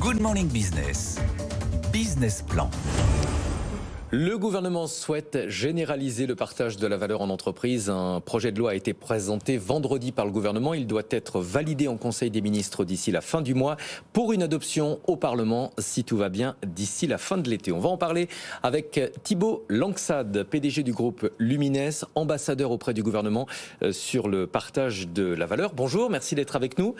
Good Morning Business. Business Plan. Le gouvernement souhaite généraliser le partage de la valeur en entreprise. Un projet de loi a été présenté vendredi par le gouvernement. Il doit être validé en Conseil des ministres d'ici la fin du mois pour une adoption au Parlement, si tout va bien, d'ici la fin de l'été. On va en parler avec Thibault Langsad, PDG du groupe Lumines, ambassadeur auprès du gouvernement sur le partage de la valeur. Bonjour, merci d'être avec nous.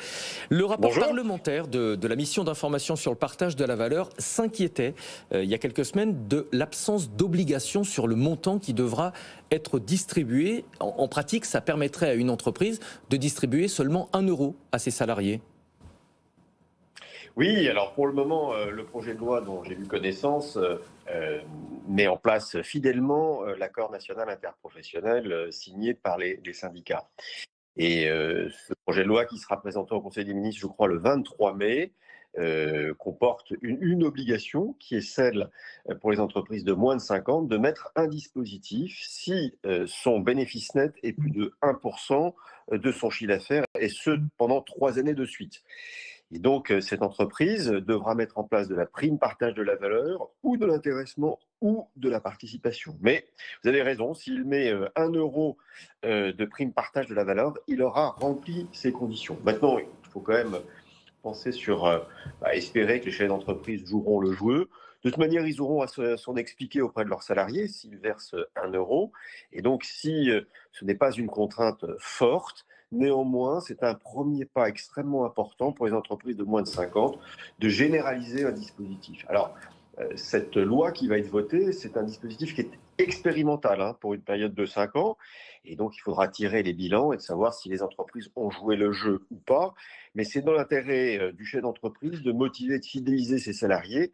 Le rapport parlementaire de la mission d'information sur le partage de la valeur s'inquiétait il y a quelques semaines de l'absence d'obligation sur le montant qui devra être distribué. En pratique, ça permettrait à une entreprise de distribuer seulement 1 euro à ses salariés. Oui, alors pour le moment, le projet de loi dont j'ai eu connaissance met en place fidèlement l'accord national interprofessionnel signé par les syndicats. Et ce projet de loi qui sera présenté au Conseil des ministres, je crois, le 23 mai, comporte une obligation qui est celle pour les entreprises de moins de 50 de mettre un dispositif si son bénéfice net est plus de 1% de son chiffre d'affaires, et ce pendant 3 années de suite. Et donc, cette entreprise devra mettre en place de la prime partage de la valeur ou de l'intéressement ou de la participation. Mais vous avez raison, s'il met 1 euro de prime partage de la valeur, il aura rempli ses conditions. Maintenant, il faut quand même penser sur espérer que les chefs d'entreprise joueront le jeu. De toute manière, ils auront à s'en expliquer auprès de leurs salariés s'ils versent 1 euro. Et donc, si ce n'est pas une contrainte forte, néanmoins, c'est un premier pas extrêmement important pour les entreprises de moins de 50 de généraliser un dispositif. Alors, cette loi qui va être votée, c'est un dispositif qui est expérimental pour une période de 5 ans. Et donc, il faudra tirer les bilans et de savoir si les entreprises ont joué le jeu ou pas. Mais c'est dans l'intérêt du chef d'entreprise de motiver, de fidéliser ses salariés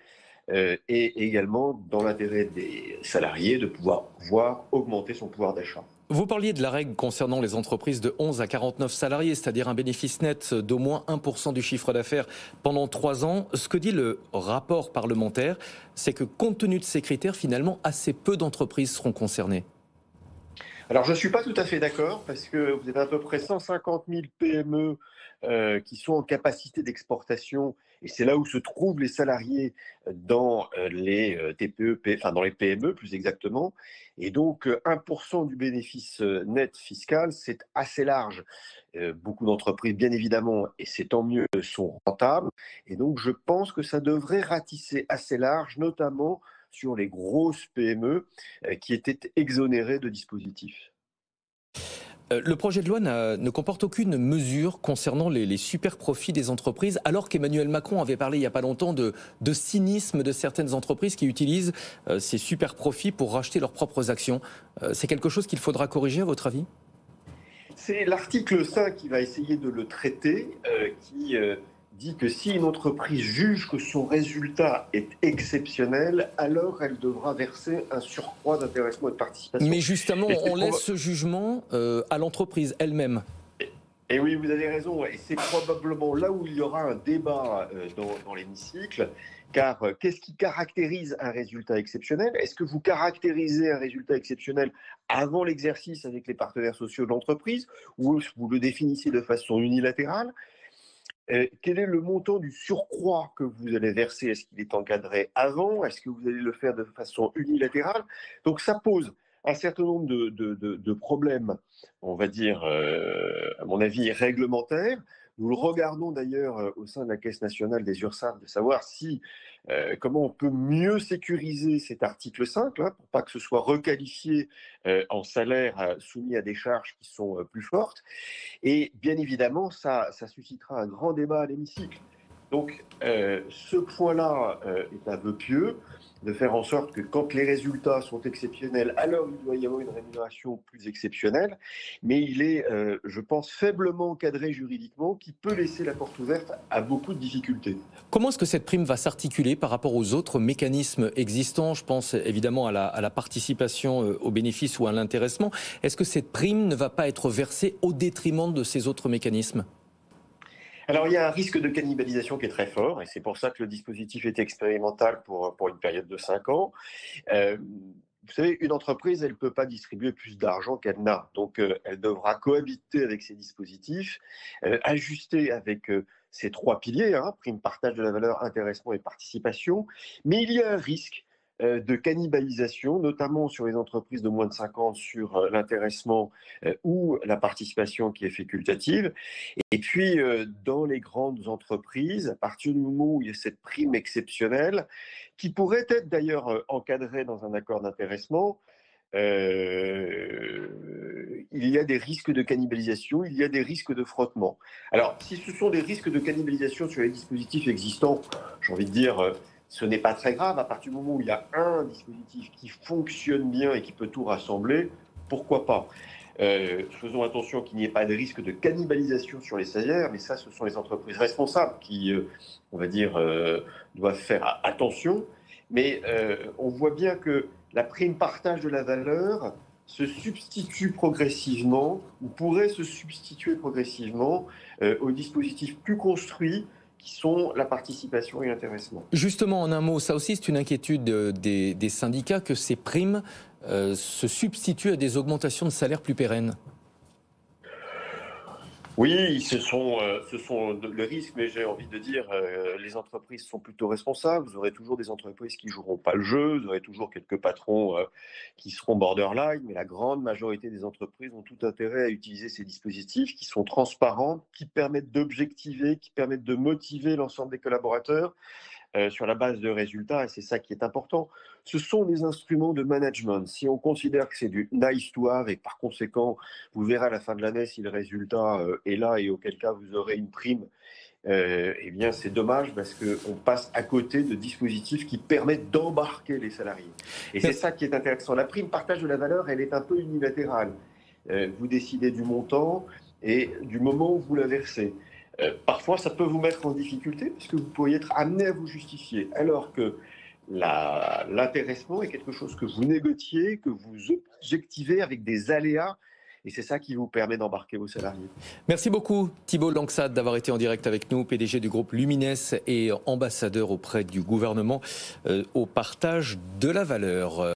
et également dans l'intérêt des salariés de pouvoir voir augmenter son pouvoir d'achat. Vous parliez de la règle concernant les entreprises de 11 à 49 salariés, c'est-à-dire un bénéfice net d'au moins 1% du chiffre d'affaires pendant 3 ans. Ce que dit le rapport parlementaire, c'est que compte tenu de ces critères, finalement, assez peu d'entreprises seront concernées. Alors, je ne suis pas tout à fait d'accord parce que vous avez à peu près 150 000 PME qui sont en capacité d'exportation, et c'est là où se trouvent les salariés dans les TPE, enfin dans les PME plus exactement. Et donc, 1% du bénéfice net fiscal, c'est assez large. Beaucoup d'entreprises, bien évidemment, et c'est tant mieux, sont rentables. Et donc, je pense que ça devrait ratisser assez large, notamment sur les grosses PME qui étaient exonérées de dispositifs. Le projet de loi ne comporte aucune mesure concernant les super profits des entreprises, alors qu'Emmanuel Macron avait parlé il n'y a pas longtemps de cynisme de certaines entreprises qui utilisent ces super profits pour racheter leurs propres actions. C'est quelque chose qu'il faudra corriger à votre avis ? C'est l'article 5 qui va essayer de le traiter, qui dit que si une entreprise juge que son résultat est exceptionnel, alors elle devra verser un surcroît d'intéressement et de participation. Mais justement, on laisse ce jugement à l'entreprise elle-même. Et oui, vous avez raison, et c'est probablement là où il y aura un débat dans l'hémicycle, car qu'est-ce qui caractérise un résultat exceptionnel ? Est-ce que vous caractérisez un résultat exceptionnel avant l'exercice avec les partenaires sociaux de l'entreprise, ou vous le définissez de façon unilatérale ? Quel est le montant du surcroît que vous allez verser ? Est-ce qu'il est encadré avant ? Est-ce que vous allez le faire de façon unilatérale ? Donc ça pose un certain nombre de problèmes, on va dire, à mon avis, réglementaires. Nous le regardons d'ailleurs au sein de la Caisse nationale des URSSAF, de savoir si, comment on peut mieux sécuriser cet article 5, là, pour pas que ce soit requalifié en salaire soumis à des charges qui sont plus fortes. Et bien évidemment, ça suscitera un grand débat à l'hémicycle. Donc, ce point-là est un vœu pieux, de faire en sorte que quand les résultats sont exceptionnels, alors il doit y avoir une rémunération plus exceptionnelle. Mais il est, je pense, faiblement encadré juridiquement, qui peut laisser la porte ouverte à beaucoup de difficultés. Comment est-ce que cette prime va s'articuler par rapport aux autres mécanismes existants ? Je pense évidemment à la participation au bénéfice ou à l'intéressement. Est-ce que cette prime ne va pas être versée au détriment de ces autres mécanismes ? Alors, il y a un risque de cannibalisation qui est très fort, et c'est pour ça que le dispositif est expérimental pour une période de 5 ans. vous savez, une entreprise, elle ne peut pas distribuer plus d'argent qu'elle n'a. Donc, elle devra cohabiter avec ces dispositifs, ajuster avec ces trois piliers, hein, prime, partage de la valeur, intéressement et participation. Mais il y a un risque de cannibalisation, notamment sur les entreprises de moins de 5 ans, sur l'intéressement ou la participation qui est facultative. Et puis, dans les grandes entreprises, à partir du moment où il y a cette prime exceptionnelle, qui pourrait être d'ailleurs encadrée dans un accord d'intéressement, il y a des risques de cannibalisation, il y a des risques de frottement. Alors, si ce sont des risques de cannibalisation sur les dispositifs existants, j'ai envie de dire, ce n'est pas très grave. À partir du moment où il y a un dispositif qui fonctionne bien et qui peut tout rassembler, pourquoi pas ? Faisons attention qu'il n'y ait pas de risque de cannibalisation sur les salaires, mais ça, ce sont les entreprises responsables qui, on va dire, doivent faire attention. Mais on voit bien que la prime partage de la valeur se substitue progressivement, ou pourrait se substituer progressivement, aux dispositifs plus construits qui sont la participation et l'intéressement. Justement, en un mot, ça aussi c'est une inquiétude des syndicats que ces primes se substituent à des augmentations de salaire plus pérennes. Oui, ce sont le risque, mais j'ai envie de dire, les entreprises sont plutôt responsables. Vous aurez toujours des entreprises qui joueront pas le jeu, vous aurez toujours quelques patrons qui seront borderline, mais la grande majorité des entreprises ont tout intérêt à utiliser ces dispositifs qui sont transparents, qui permettent d'objectiver, qui permettent de motiver l'ensemble des collaborateurs sur la base de résultats, et c'est ça qui est important. Ce sont des instruments de management. Si on considère que c'est du nice to have et que par conséquent, vous verrez à la fin de l'année si le résultat est là et auquel cas vous aurez une prime, eh bien c'est dommage parce qu'on passe à côté de dispositifs qui permettent d'embarquer les salariés. Et c'est ça qui est intéressant. La prime partage de la valeur, elle est un peu unilatérale. Vous décidez du montant et du moment où vous la versez. Parfois, ça peut vous mettre en difficulté parce que vous pourriez être amené à vous justifier, alors que l'intéressement est quelque chose que vous négociez, que vous objectivez avec des aléas, et c'est ça qui vous permet d'embarquer vos salariés. Merci beaucoup Thibault Langsat d'avoir été en direct avec nous, PDG du groupe Lumines et ambassadeur auprès du gouvernement au partage de la valeur.